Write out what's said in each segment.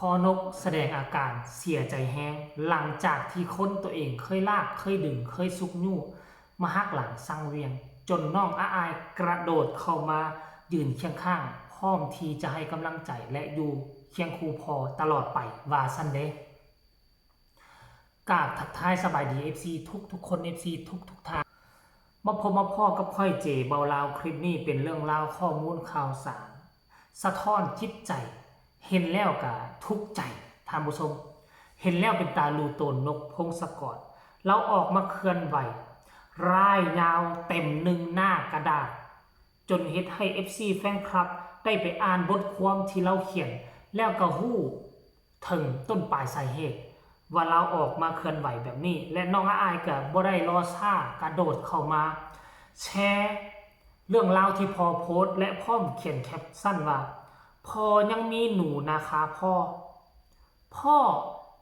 อนกแสดงอาการเสียใจแห้งหลังจากที่คนตัวเองเคยลากเคยดึงเคยซุกยู่มาหักหลังสังเวียงจนน้องอาอายกระโดดเข้ามายืนเคียงข้างพร้อมที่จะให้กำลังใจและอยู่เคียงคู่พอตลอดไปว่าซันเดกราบทักทายสบายดี FC ทุกคน FC ทุกท่านมาพบมาพ่อกับค่อยเจเบาลาวคลิปนี้เป็นเรื่องราวข้อมูลข่าวสารสะท้อนจิตใจเห็นแล้วก็ทุกใจท่านผู้ชมเห็นแล้วเป็นตาลูโตนนกพงศกรเราออกมาเคลื่อนไหวร่ายยาวเต็มหนึ่งหน้ากระดาษจนเฮ็ดให้ FC แฟนคลับได้ไปอ่านบทความที่เราเขียนแล้วก็ฮู้ถึงต้นปลายสาเหตุว่าเราออกมาเคลื่อนไหวแบบนี้และน้องอายก็บ่ได้รอช้ากระโดดเข้ามาแชร์เรื่องราวที่พอโพสต์และพร้อมเขียนแคปชั่นว่าพ่อยังมีหนูนะคะพ่อ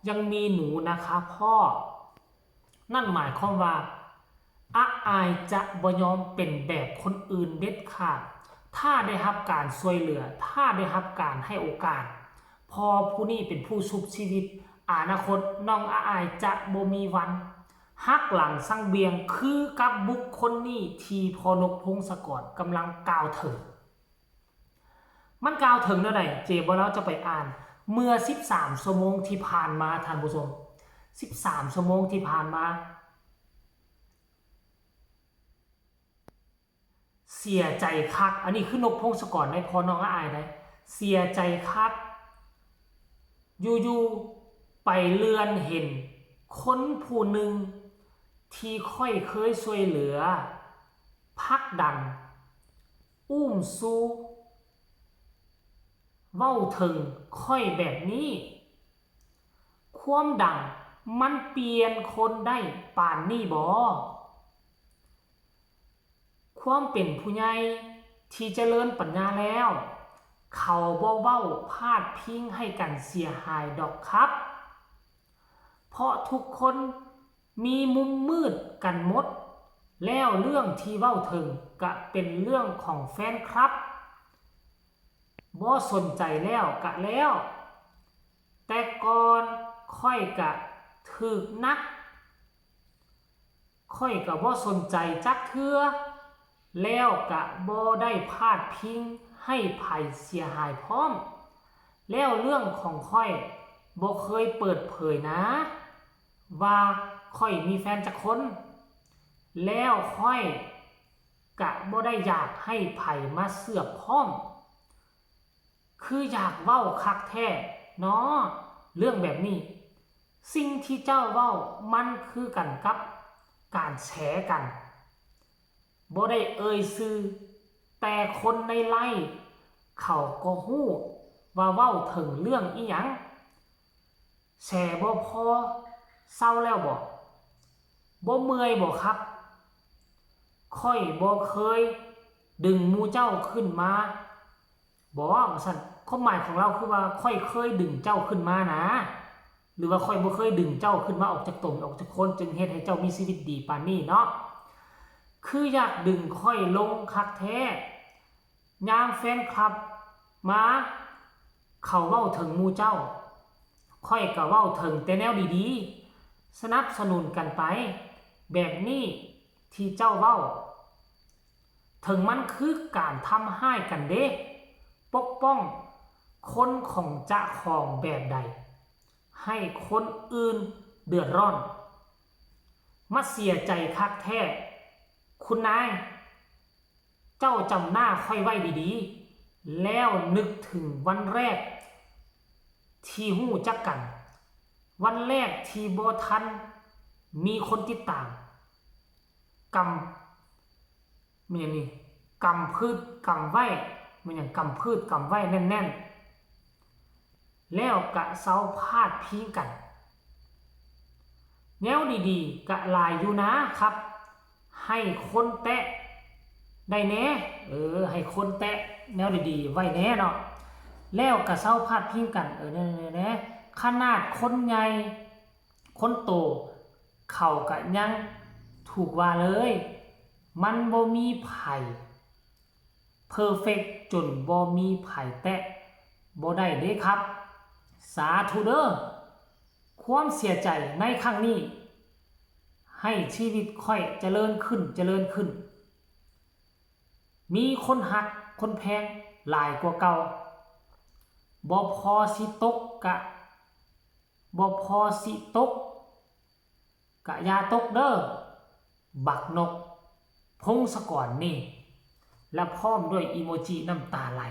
ยังมีหนูนะคะพ่อนั่นหมายความว่าอายจะบ่ยอมเป็นแบบคนอื่นเด็ดขาดถ้าได้รับการช่วยเหลือถ้าได้รับการให้โอกาสพ่อผู้นี้เป็นผู้ชุบชีวิตอนาคตน้องอายจะบ่มีวันหักหลังสังเบียงคือกับบุคคลนี้ที่พอนกพงศกรกำลังกล่าวถึงมันกล่าวถึงเท่าไหร่เจบ่เราจะไปอ่านเมื่อ13ชั่วโมงที่ผ่านมาท่านผู้ชม13ชั่วโมงที่ผ่านมาเสียใจคักอันนี้คือนกพงศกรได้พอน้องอายได้เสียใจคักอยู่ๆไปเลื่อนเห็นคนผู้หนึ่งที่ค่อยเคยช่วยเหลือพักดันอุ้มสู้เว้าถึงค่อยแบบนี้ความดังมันเปลี่ยนคนได้ป่านนี้บ่ความเป็นผู้ใหญ่ที่เจริญปัญญาแล้วเขาบ่เว้าพาดพิงให้กันเสียหายดอกครับเพราะทุกคนมีมุมมืดกันหมดแล้วเรื่องที่เว้าถึงก็เป็นเรื่องของแฟนครับบ่สนใจแล้วกะแล้วแต่ก่อนค่อยกะถึกนักค่อยกะบ่สนใจจักเทื่อแล้วกะบ่ได้พาดพิงให้ไผเสียหายพร้อมแล้วเรื่องของค่อยบ่เคยเปิดเผยนะว่าค่อยมีแฟนจักคนแล้วค่อยกะบ่ได้อยากให้ไผมาเสือกพร้อมคืออยากเว้าคักแท้เนาะเรื่องแบบนี้สิ่งที่เจ้าเว้ามันคือกันกับการแฉกันบ่ได้เอ่ยชื่อแต่คนในไลฟ์เขาก็ฮู้ว่าเว้าถึงเรื่องอิหยังแฉบ่พอเศร้าแล้วบ่เมื่อยบ่ครับค่อยบ่เคยดึงหมู่เจ้าขึ้นมาบ่ว่าซั่นความหมายของเราคือว่าค่อยเคยดึงเจ้าขึ้นมานะหรือว่าค่อยบ่เคยดึงเจ้าขึ้นมาออกจากตมออกจากคนจึงเฮ็ดให้เจ้ามีชีวิตดีปานนี้เนาะคืออยากดึงค่อยลงคักแท้ยามแฟนคลับมาเขาเว้าถึงหมู่เจ้าค่อยก็เว้าถึงแต่แนวดีๆสนับสนุนกันไปแบบนี้ที่เจ้าเว้าถึงมันคือการทำให้กันเด้ปกป้องคนของเจ้าของแบบใดให้คนอื่นเดือดร้อนมาเสียใจคักแท้คุณนายเจ้าจำหน้าค่อยไว้ดีๆแล้วนึกถึงวันแรกที่หู้จักกันวันแรกที่บ่ทันมีคนติดตามกำมันอย่างนี้กำพืชกำไว้มันอย่างกำพืชกำไว้แน่นๆแล้วกะเซาพาดพิงกันแนวดีๆกะลายอยู่นะครับให้คนแตะได้แน่ให้คนแตะแนวดีๆไว้แน่เนาะแล้วกะเซาพาดพิงกันแน่ขนาดคนใหญ่คนโตเขากะยังถูกว่าเลยมันบ่มีไผเพอร์เฟกต์จนบ่มีไผแตะบ่ได้เด้ครับ สาธุเด้อความเสียใจในครั้งนี้ให้ชีวิตค่อยเจริญขึ้นเจริญขึ้นมีคนหักคนแพงหลายกว่าเก่าบ่พอสิตกกะยาตกเด้อบักนกพงศกรนี่และพร้อมด้วยอีโมจิน้ำตาไหล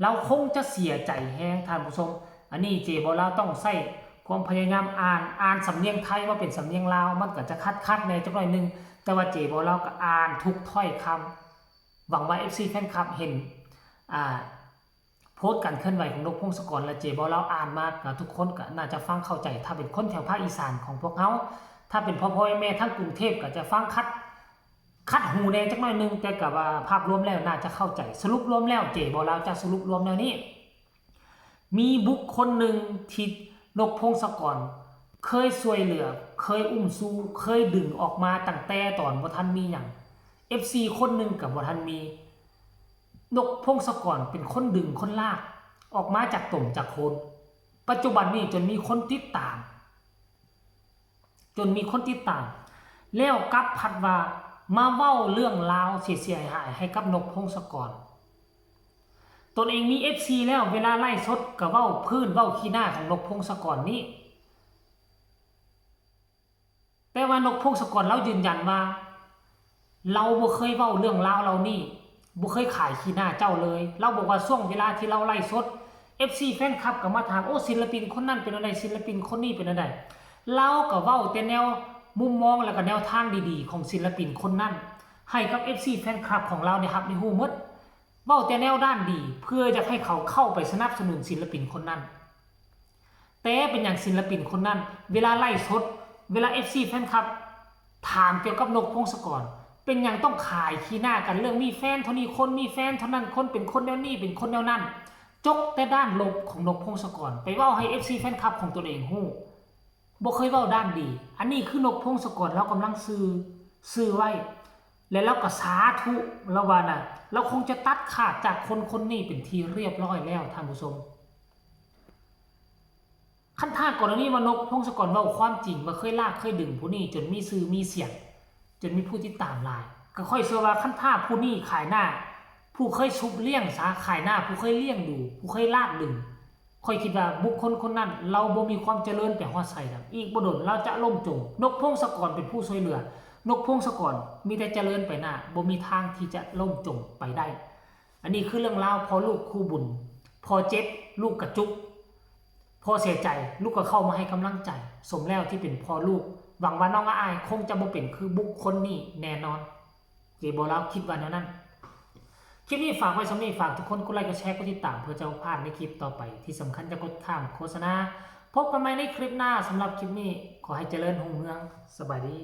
เราคงจะเสียใจแฮงท่านผู้ชมอันนี้เจบ่เราต้องใส่ความพยายามอ่านสำเนียงไทยว่าเป็นสำเนียงลาวมันก็จะคัดในจักหน่อยนึงแต่ว่าเจบ่เราก็อ่านทุกถ้อยคำหวังว่า FC แฟนคลับเห็นโพสต์การเคลื่อนไหวของนกพงศกรและเจบ่เราอ่านมากทุกคนก็น่าจะฟังเข้าใจถ้าเป็นคนแถวภาคอีสานของพวกเฮาถ้าเป็นพ่อแม่ทั้งกรุงเทพก็จะฟังคัดหูแดงจักหน่อยนึงแต่กับว่าภาพรวมแล้วน่าจะเข้าใจสรุปรวมแล้วเจบ่เราจะสรุปรวมแนวนี้มีบุคคลหนึ่งที่นกพงศกรเคยช่วยเหลือเคยอุ้มสู้เคยดึงออกมาตั้งแต่ตอนบ่ทันมีหยัง FC คนหนึ่งกับบ่ทันมีนกพงศกรเป็นคนดึงคนลากออกมาจากตุ่มจากโคนปัจจุบันนี้จนมีคนติดตามแล้วกับพัดว่ามาเว้าเรื่องราวเสียหายให้กับนกพงศกรตนเองมี FC แล้วเวลาไล่สดก็เว้าพื้นเว้าขี้หน้าของนกพงศกรนี้แต่ว่านกพงศกรเรายืนยันว่าเราบ่เคยเว้าเรื่องราวเรานี่บ่เคยขายขี้หน้าเจ้าเลยเราบอกว่าช่วงเวลาที่เราไล่สด FC แฟนคลับก็มาถามโอ้ศิลปินคนนั้นเป็นอะไรศิลปินคนนี้เป็นอะไรเราก็เว้าแต่แนวมุมมองแล้วก็แนวทางดีๆของศิลปินคนนั้นให้กับ FC แฟนคลับของเราเนี่ยครับในฮู้หมดเว้าแต่แนวด้านดีเพื่อจะให้เขาเข้าไปสนับสนุนศิลปินคนนั้นแต่เป็นอย่างศิลปินคนนั้นเวลาไล่สดเวลา FC แฟนคลับถามเกี่ยวกับนกพงศกรเป็นอย่างต้องขายขี้หน้ากันเรื่องมีแฟนเท่านี้คนมีแฟนเท่านั้นคนเป็นคนแนวนี้เป็นคนแนวนั้นจกแต่ด้านลบของนกพงศกรไปเว้าให้ FC แฟนคลับของตัวเองฮู้บ่เคยเว้าด้านดีอันนี้คือนกพงศกรเรากำลังซื้อไว้แล้วเราก็สาธุแล้วว่าน่ะเราคงจะตัดขาดจากคนนี้เป็นที่เรียบร้อยแล้วท่านผู้ชมขั้นท่ากรณีว่านกพงศกรเว้าความจริงว่าเคยลากเคยดึงผู้นี้จนมีชื่อมีเสียงจนมีผู้ติดตามหลายก็ค่อยเชื่อว่าขั้นท่าผู้นี้ขายหน้าผู้เคยชุบเลี้ยงสาขายหน้าผู้เคยเลี้ยงดูผู้เคยลากดึงค่อยคิดว่าบุคคลคนนั้นเราบ่มีความเจริญไปฮอดไสดอกอีกบ่ดนเราจะล่มจมนกพงศกรเป็นผู้ช่วยเหลือนกพงศกรมีแต่เจริญไปหน้าบ่มีทางที่จะล่มจมไปได้อันนี้คือเรื่องราวพอลูกคู่บุญพอเจ็บลูกกระจุกพอเสียใจลูกก็เข้ามาให้กำลังใจสมแล้วที่เป็นพ่อลูกหวังว่าน้องอายคงจะบ่เป็นคือบุคคลนี้แน่นอนเจบ่แล้วคิดว่าแนวนั้นคลิปนี้ฝากไว้สำหรับฝากทุกคนกดไลค์กดแชร์กดติดตามเพื่อจะพลาดในคลิปต่อไปที่สำคัญจะกดข้ามโฆษณาพบกันใหม่ในคลิปหน้าสำหรับคลิปนี้ขอให้เจริญรุ่งเรืองสบายดี